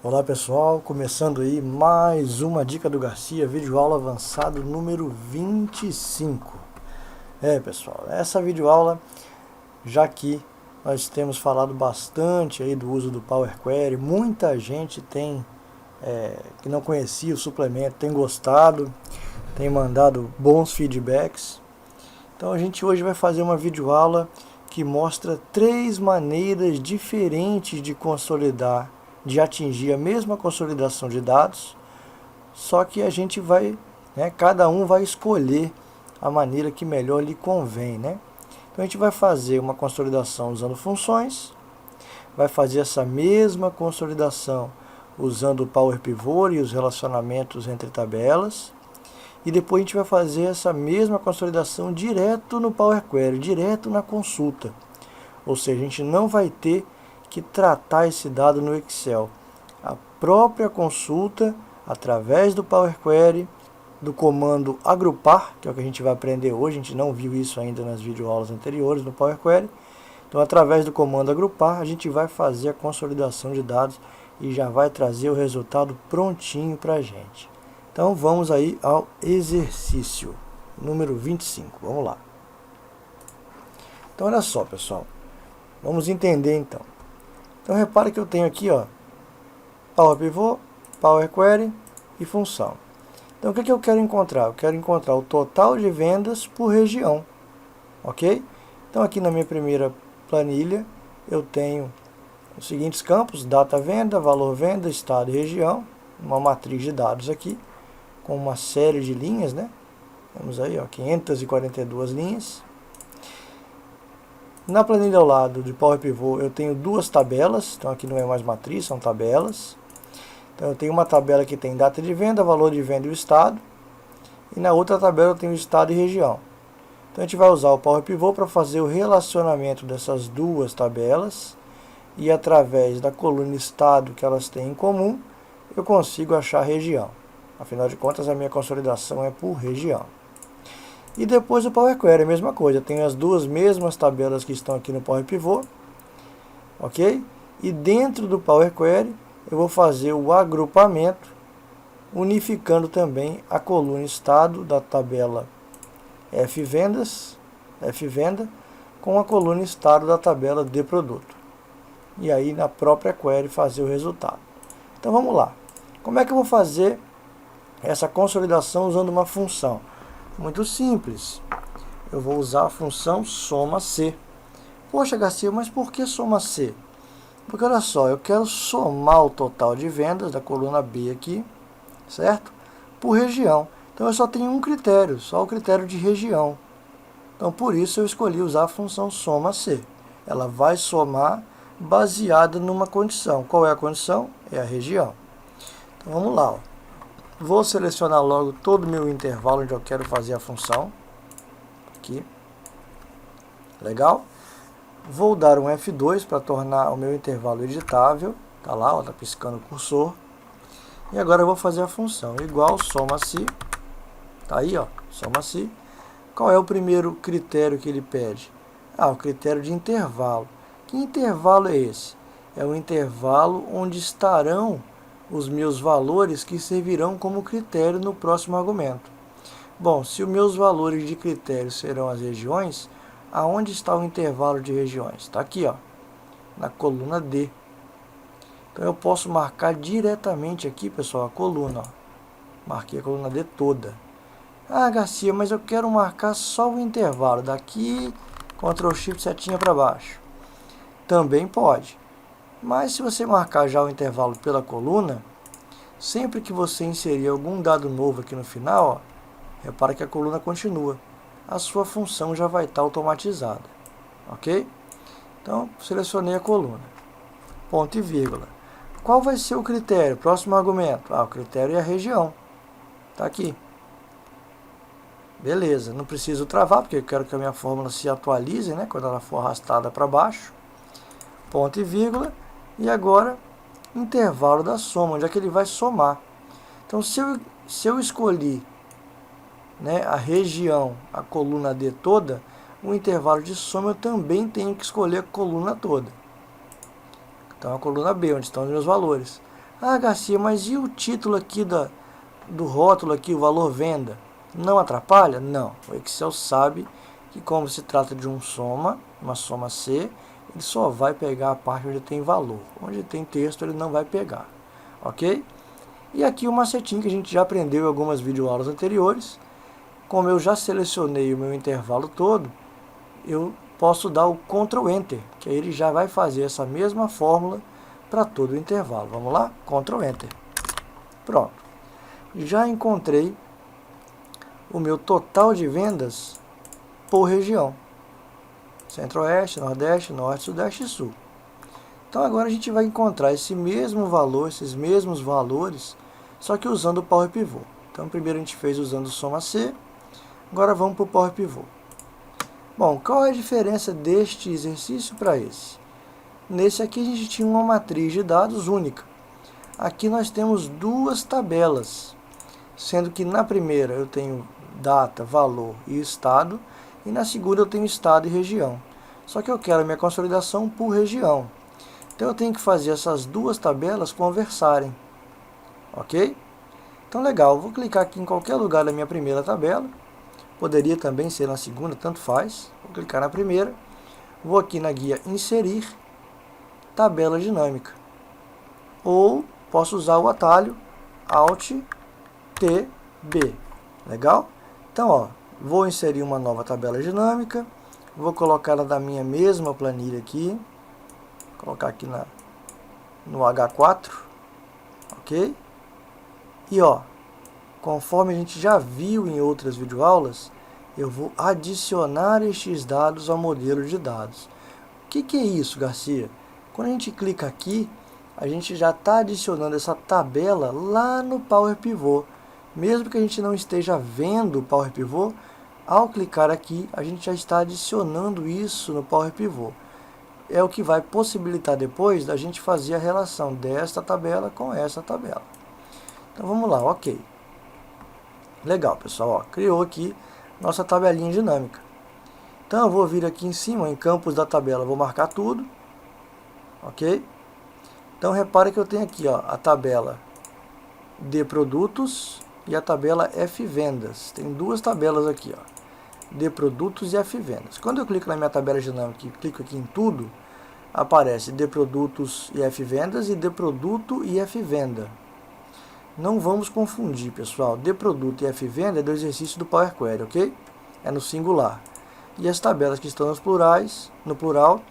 Olá pessoal, começando aí mais uma dica do Garcia, videoaula avançado número 25. Pessoal, essa videoaula, já que nós temos falado bastante aí do uso do Power Query, muita gente que não conhecia o suplemento, tem gostado, tem mandado bons feedbacks. Então a gente hoje vai fazer uma videoaula que mostra 3 maneiras diferentes de consolidar, de atingir a mesma consolidação de dados, só que a gente vai, cada um vai escolher a maneira que melhor lhe convém, Então a gente vai fazer uma consolidação usando funções, vai fazer essa mesma consolidação usando o Power Pivot e os relacionamentos entre tabelas, e depois a gente vai fazer essa mesma consolidação direto no Power Query, direto na consulta. Ou seja, a gente não vai ter que tratar esse dado no Excel. A própria consulta, através do Power Query, do comando agrupar, que é o que a gente vai aprender hoje, a gente não viu isso ainda nas videoaulas anteriores no Power Query. Então, através do comando agrupar, a gente vai fazer a consolidação de dados e já vai trazer o resultado prontinho para a gente. Então vamos aí ao exercício número 25, vamos lá. Então olha só pessoal, vamos entender então. Então repare que eu tenho aqui Power Pivot, Power Query e função. Então o que eu quero encontrar? Eu quero encontrar o total de vendas por região, ok? Então aqui na minha primeira planilha eu tenho os seguintes campos: data venda, valor venda, estado e região, uma matriz de dados aqui, com uma série de linhas, Temos aí 542 linhas. Na planilha ao lado de Power Pivot eu tenho duas tabelas, então aqui não é mais matriz, são tabelas. Então eu tenho uma tabela que tem data de venda, valor de venda e o estado, e na outra tabela eu tenho o estado e região. Então a gente vai usar o Power Pivot para fazer o relacionamento dessas duas tabelas, e através da coluna estado que elas têm em comum, eu consigo achar a região. Afinal de contas, a minha consolidação é por região. E depois o Power Query, a mesma coisa. Eu tenho as duas mesmas tabelas que estão aqui no Power Pivot, ok? E dentro do Power Query, eu vou fazer o agrupamento, unificando também a coluna estado da tabela Fvenda, com a coluna estado da tabela de produto. E aí, na própria query, fazer o resultado. Então, vamos lá. Como é que eu vou fazer essa consolidação usando uma função? Muito simples. Eu vou usar a função soma-C. Poxa, Garcia, mas por que soma-C? Porque olha só, eu quero somar o total de vendas da coluna B aqui, certo? Por região. Então eu só tenho um critério, só o critério de região. Então por isso eu escolhi usar a função soma-C. Ela vai somar baseada numa condição. Qual é a condição? É a região. Então vamos lá. Vou selecionar logo todo o meu intervalo onde eu quero fazer a função. Aqui. Legal? Vou dar um F2 para tornar o meu intervalo editável. Tá lá, tá piscando o cursor. E agora eu vou fazer a função igual soma-se. Tá aí, soma-se. Qual é o primeiro critério que ele pede? O critério de intervalo. Que intervalo é esse? É o intervalo onde estarão os meus valores que servirão como critério no próximo argumento. Bom, se os meus valores de critério serão as regiões, aonde está o intervalo de regiões? Está aqui, na coluna D. Então eu posso marcar diretamente aqui, pessoal, a coluna. Marquei a coluna D toda. Garcia, mas eu quero marcar só o intervalo. Daqui, Ctrl Shift setinha para baixo. Também pode. Mas se você marcar já o intervalo pela coluna, sempre que você inserir algum dado novo aqui no final, repara que a coluna continua. A sua função já vai estar automatizada. Ok? Então, selecionei a coluna. Ponto e vírgula. Qual vai ser o critério? Próximo argumento. O critério é a região. Está aqui. Beleza, não preciso travar, porque eu quero que a minha fórmula se atualize, quando ela for arrastada para baixo. Ponto e vírgula. E agora, intervalo da soma, onde é que ele vai somar. Então, se eu escolhi a região, a coluna D toda, o intervalo de soma eu também tenho que escolher a coluna toda. Então, a coluna B, onde estão os meus valores. Ah, Garcia, mas e o título aqui do rótulo aqui, o valor venda? Não atrapalha? Não. O Excel sabe que como se trata de uma soma C, ele só vai pegar a parte onde tem valor. Onde tem texto ele não vai pegar. Ok? E aqui o macetinho que a gente já aprendeu em algumas videoaulas anteriores. Como eu já selecionei o meu intervalo todo, eu posso dar o Ctrl Enter, que aí ele já vai fazer essa mesma fórmula para todo o intervalo. Vamos lá? Ctrl Enter. Pronto. Já encontrei o meu total de vendas por região. Centro-Oeste, Nordeste, Norte, Sudeste e Sul. Então agora a gente vai encontrar esse mesmo valor, esses mesmos valores, só que usando o Power Pivot. Então primeiro a gente fez usando o Soma C, agora vamos para o Power Pivot. Bom, qual é a diferença deste exercício para esse? Nesse aqui a gente tinha uma matriz de dados única. Aqui nós temos duas tabelas, sendo que na primeira eu tenho data, valor e estado, e na segunda eu tenho estado e região. Só que eu quero a minha consolidação por região. Então eu tenho que fazer essas duas tabelas conversarem. Ok? Então legal, eu vou clicar aqui em qualquer lugar da minha primeira tabela. Poderia também ser na segunda, tanto faz. Vou clicar na primeira. Vou aqui na guia Inserir, Tabela Dinâmica. Ou posso usar o atalho Alt TB. Legal? Então, ó, vou inserir uma nova tabela dinâmica. Vou colocar ela da minha mesma planilha aqui. Vou colocar aqui no H4. Ok? E ó, conforme a gente já viu em outras videoaulas, eu vou adicionar estes dados ao modelo de dados. O que é isso, Garcia? Quando a gente clica aqui, a gente já está adicionando essa tabela lá no Power Pivot. Mesmo que a gente não esteja vendo o Power Pivot, ao clicar aqui, a gente já está adicionando isso no Power Pivot. É o que vai possibilitar depois da gente fazer a relação desta tabela com essa tabela. Então vamos lá, ok. Legal, pessoal, ó, criou aqui nossa tabelinha dinâmica. Então eu vou vir aqui em cima, em campos da tabela, vou marcar tudo. Ok? Então repare que eu tenho aqui, ó, a tabela de produtos e a tabela F vendas. Tem duas tabelas aqui, ó, de produtos e F vendas. Quando eu clico na minha tabela dinâmica e clico aqui em tudo, aparece de produtos e F vendas e de produto e F venda. Não vamos confundir, pessoal. De produto e F venda é do exercício do Power Query, ok? É no singular. E as tabelas que estão no plural,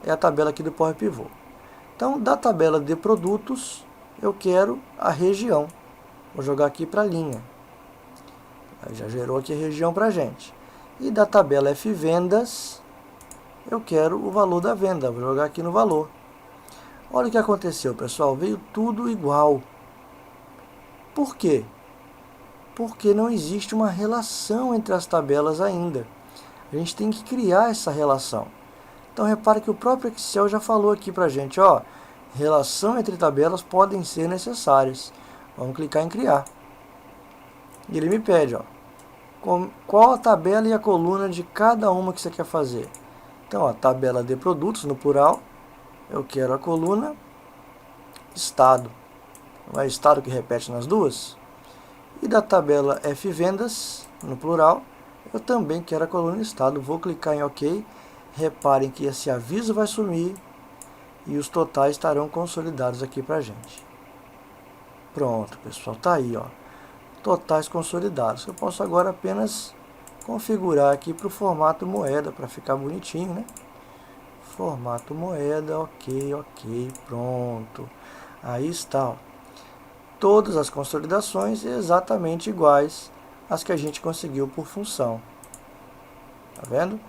é a tabela aqui do Power Pivot. Então, da tabela de produtos, eu quero a região. Vou jogar aqui para a linha. Aí já gerou aqui a região para a gente. E da tabela F vendas, eu quero o valor da venda. Vou jogar aqui no valor. Olha o que aconteceu, pessoal. Veio tudo igual. Por quê? Porque não existe uma relação entre as tabelas ainda. A gente tem que criar essa relação. Então repare que o próprio Excel já falou aqui para a gente, ó, relação entre tabelas podem ser necessárias. Vamos clicar em criar. E ele me pede, ó, qual a tabela e a coluna de cada uma que você quer fazer. Então, a tabela de produtos, no plural, eu quero a coluna estado. Não é estado que repete nas duas? E da tabela F vendas, no plural, eu também quero a coluna estado. Vou clicar em OK. Reparem que esse aviso vai sumir e os totais estarão consolidados aqui para a gente. Pronto, pessoal, tá aí, ó, totais consolidados. Eu posso agora apenas configurar aqui para o formato moeda, para ficar bonitinho, né? Formato moeda, ok, pronto. Aí está, ó, todas as consolidações exatamente iguais às que a gente conseguiu por função. Tá vendo?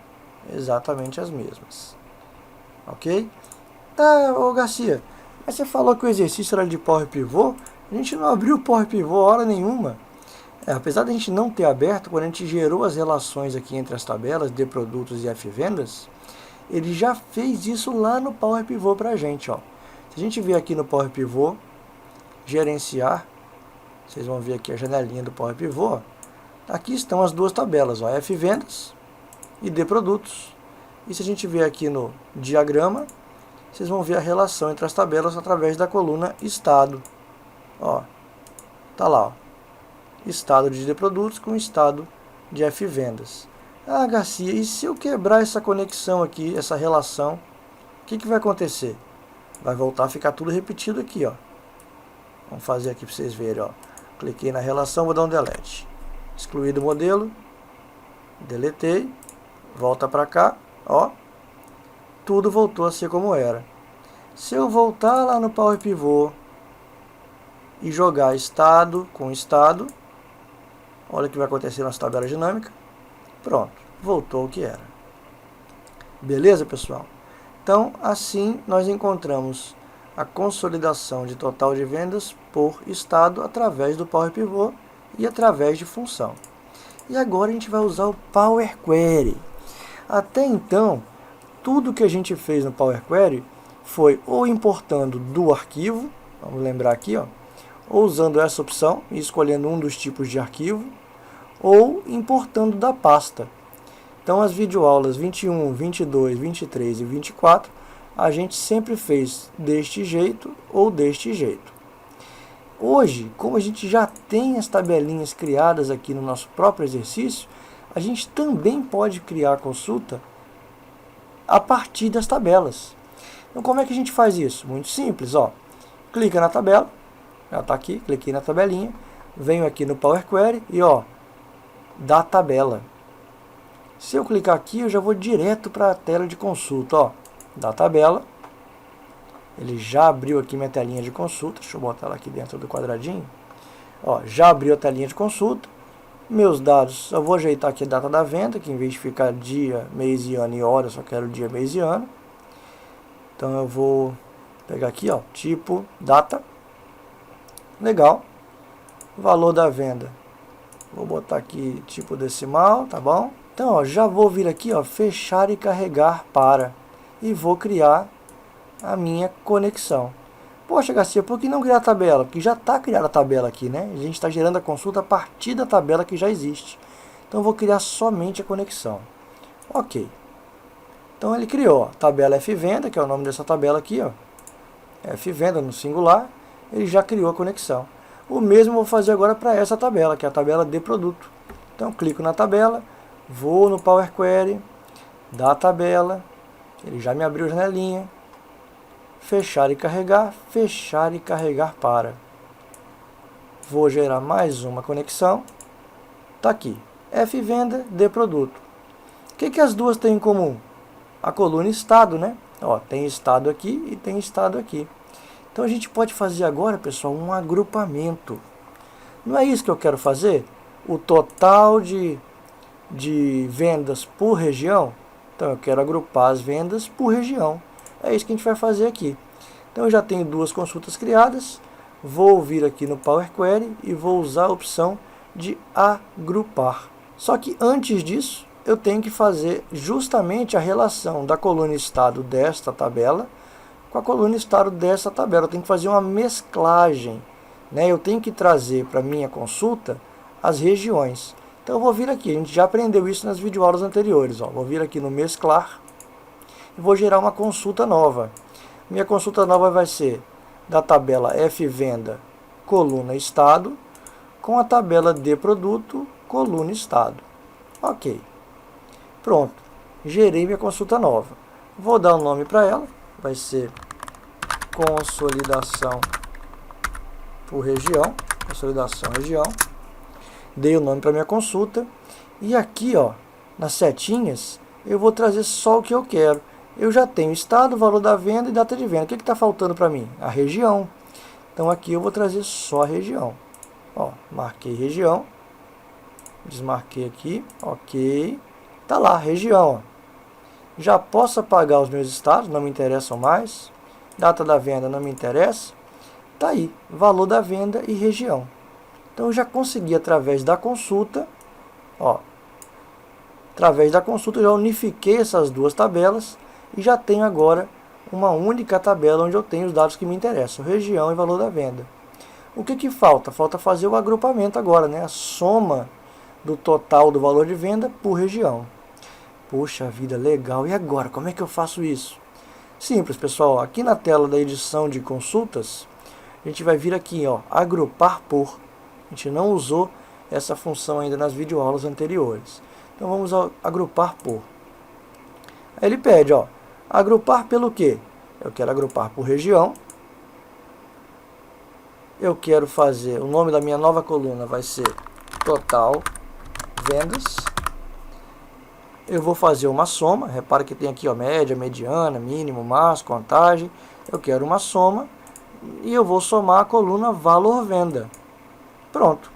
Exatamente as mesmas. Ok? Tá, ô Garcia, mas você falou que o exercício era de Power Pivot? A gente não abriu o Power Pivot hora nenhuma. Apesar de a gente não ter aberto, quando a gente gerou as relações aqui entre as tabelas de produtos e F vendas, ele já fez isso lá no Power Pivot pra gente, ó. Se a gente vier aqui no Power Pivot, gerenciar, vocês vão ver aqui a janelinha do Power Pivot. Aqui estão as duas tabelas, ó, F vendas e de produtos. E se a gente vier aqui no diagrama, vocês vão ver a relação entre as tabelas através da coluna estado. Ó, tá lá, ó, estado de D produtos com estado de F vendas. Ah, Garcia, e se eu quebrar essa conexão aqui, essa relação, o que vai acontecer? Vai voltar a ficar tudo repetido aqui, ó. Vamos fazer aqui para vocês verem, ó. Cliquei na relação, vou dar um delete. Excluí do modelo, deletei, volta para cá, ó. Tudo voltou a ser como era. Se eu voltar lá no Power Pivot e jogar estado com estado, olha o que vai acontecer na nossa tabela dinâmica. Pronto, voltou o que era. Beleza, pessoal? Então, assim nós encontramos a consolidação de total de vendas por estado através do Power Pivot e através de função. E agora a gente vai usar o Power Query. Até então, tudo que a gente fez no Power Query foi ou importando do arquivo, vamos lembrar aqui, ó, ou usando essa opção e escolhendo um dos tipos de arquivo, ou importando da pasta. Então as videoaulas 21, 22, 23 e 24, a gente sempre fez deste jeito ou deste jeito. Hoje, como a gente já tem as tabelinhas criadas aqui no nosso próprio exercício, a gente também pode criar a consulta a partir das tabelas. Então como é que a gente faz isso? Muito simples, ó. Clica na tabela, já está aqui, cliquei na tabelinha, venho aqui no Power Query e ó, da tabela. Se eu clicar aqui, eu já vou direto para a tela de consulta, ó, da tabela. Ele já abriu aqui minha telinha de consulta, deixa eu botar ela aqui dentro do quadradinho. Ó, já abriu a telinha de consulta. Meus dados, eu vou ajeitar aqui a data da venda, que em vez de ficar dia, mês e ano e hora, eu só quero dia, mês e ano. Então eu vou pegar aqui, ó, tipo, data. Legal. Valor da venda. Vou botar aqui tipo decimal, tá bom? Então, ó, já vou vir aqui, ó, fechar e carregar para. E vou criar a minha conexão. Poxa, Garcia, por que não criar a tabela? Porque já está criada a tabela aqui, né? A gente está gerando a consulta a partir da tabela que já existe. Então, eu vou criar somente a conexão. Ok. Então, ele criou a tabela F-Venda, que é o nome dessa tabela aqui, ó. F-Venda no singular. Ele já criou a conexão. O mesmo eu vou fazer agora para essa tabela, que é a tabela de produto. Então, clico na tabela, vou no Power Query, da tabela, ele já me abriu a janelinha, fechar e carregar para. Vou gerar mais uma conexão, tá aqui, F-Venda de produto. O que as duas têm em comum? A coluna estado, né? Ó, tem estado aqui e tem estado aqui. Então a gente pode fazer agora, pessoal, um agrupamento. Não é isso que eu quero fazer? O total de vendas por região. Então eu quero agrupar as vendas por região. É isso que a gente vai fazer aqui. Então eu já tenho duas consultas criadas. Vou vir aqui no Power Query e vou usar a opção de agrupar. Só que antes disso, eu tenho que fazer justamente a relação da coluna estado desta tabela com a coluna estado dessa tabela. Eu tenho que fazer uma mesclagem, né? Eu tenho que trazer para a minha consulta as regiões. Então eu vou vir aqui, a gente já aprendeu isso nas videoaulas anteriores. Ó. Vou vir aqui no mesclar e vou gerar uma consulta nova. Minha consulta nova vai ser da tabela F-Venda, coluna estado, com a tabela de produto, coluna estado. Ok. Pronto. Gerei minha consulta nova. Vou dar um nome para ela. Vai ser consolidação por região, consolidação região. Dei o nome para minha consulta e aqui, ó, nas setinhas, eu vou trazer só o que eu quero. Eu já tenho estado, valor da venda e data de venda. O que está faltando para mim? A região. Então aqui eu vou trazer só a região. Ó, marquei região, desmarquei aqui, ok. Tá lá, região. Ó. Já posso apagar os meus estados, não me interessam mais. Data da venda não me interessa. Tá aí, valor da venda e região. Então eu já consegui através da consulta, ó, através da consulta eu já unifiquei essas duas tabelas e já tenho agora uma única tabela onde eu tenho os dados que me interessam, região e valor da venda. O que falta? Falta fazer o agrupamento agora, né? A soma do total do valor de venda por região. Poxa vida, legal. E agora, como é que eu faço isso? Simples, pessoal. Aqui na tela da edição de consultas, a gente vai vir aqui, ó, agrupar por. A gente não usou essa função ainda nas videoaulas anteriores. Então vamos ao agrupar por. Aí ele pede, ó, agrupar pelo quê? Eu quero agrupar por região. Eu quero fazer, o nome da minha nova coluna vai ser total vendas. Eu vou fazer uma soma, repara que tem aqui, ó, média, mediana, mínimo, máximo, contagem. Eu quero uma soma e eu vou somar a coluna valor venda. Pronto.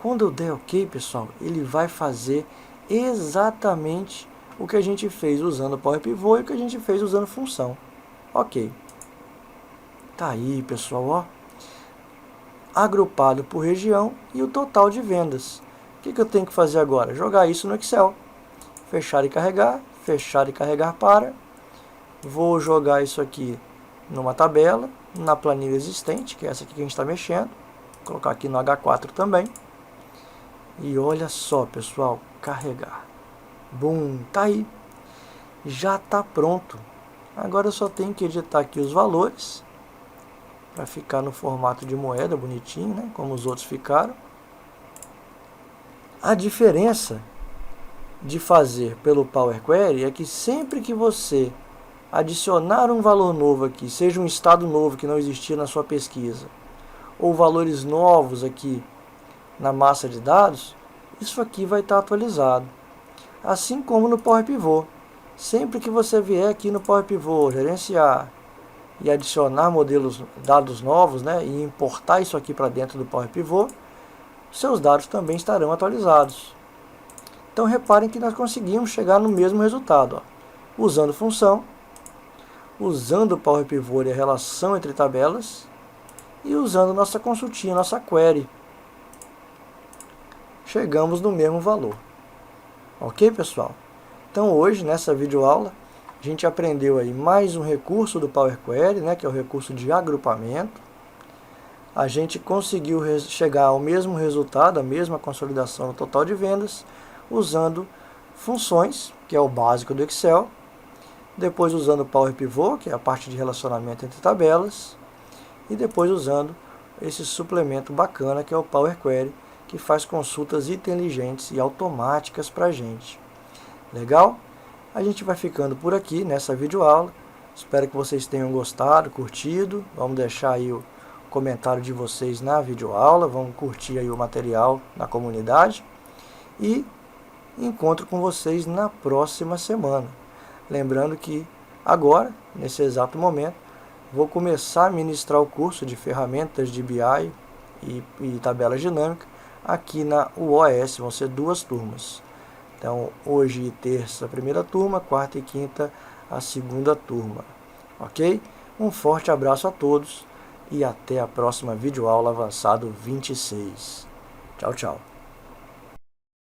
Quando eu der OK, pessoal, ele vai fazer exatamente o que a gente fez usando o Power Pivot e o que a gente fez usando função. OK. Tá aí, pessoal, ó, agrupado por região e o total de vendas. O que eu tenho que fazer agora? Jogar isso no Excel. Fechar e carregar para. Vou jogar isso aqui numa tabela, na planilha existente, que é essa aqui que a gente está mexendo. Vou colocar aqui no H4 também. E olha só, pessoal, carregar. Bum, tá aí. Já está pronto. Agora eu só tenho que editar aqui os valores, para ficar no formato de moeda, bonitinho, né? Como os outros ficaram. A diferença de fazer pelo Power Query é que sempre que você adicionar um valor novo aqui, seja um estado novo que não existia na sua pesquisa, ou valores novos aqui na massa de dados, isso aqui vai estar atualizado. Assim como no Power Pivot. Sempre que você vier aqui no Power Pivot, gerenciar e adicionar dados novos, né, e importar isso aqui para dentro do Power Pivot, seus dados também estarão atualizados. Então reparem que nós conseguimos chegar no mesmo resultado, ó, usando função, usando o Power Pivot e a relação entre tabelas, e usando nossa consultinha, nossa query. Chegamos no mesmo valor. Ok, pessoal? Então hoje, nessa videoaula, a gente aprendeu aí mais um recurso do Power Query, né, que é o recurso de agrupamento. A gente conseguiu chegar ao mesmo resultado, a mesma consolidação no total de vendas, usando funções, que é o básico do Excel, depois usando o Power Pivot, que é a parte de relacionamento entre tabelas, e depois usando esse suplemento bacana, que é o Power Query, que faz consultas inteligentes e automáticas para a gente. Legal? A gente vai ficando por aqui nessa videoaula. Espero que vocês tenham gostado, curtido. Vamos deixar aí o comentário de vocês na videoaula. Vamos curtir aí o material na comunidade. E encontro com vocês na próxima semana. Lembrando que agora, nesse exato momento, vou começar a ministrar o curso de ferramentas de BI e tabela dinâmica aqui na UOS. Vão ser 2 turmas. Então, hoje e terça a primeira turma, quarta e quinta a segunda turma. Ok? Um forte abraço a todos e até a próxima videoaula avançado 26. Tchau, tchau.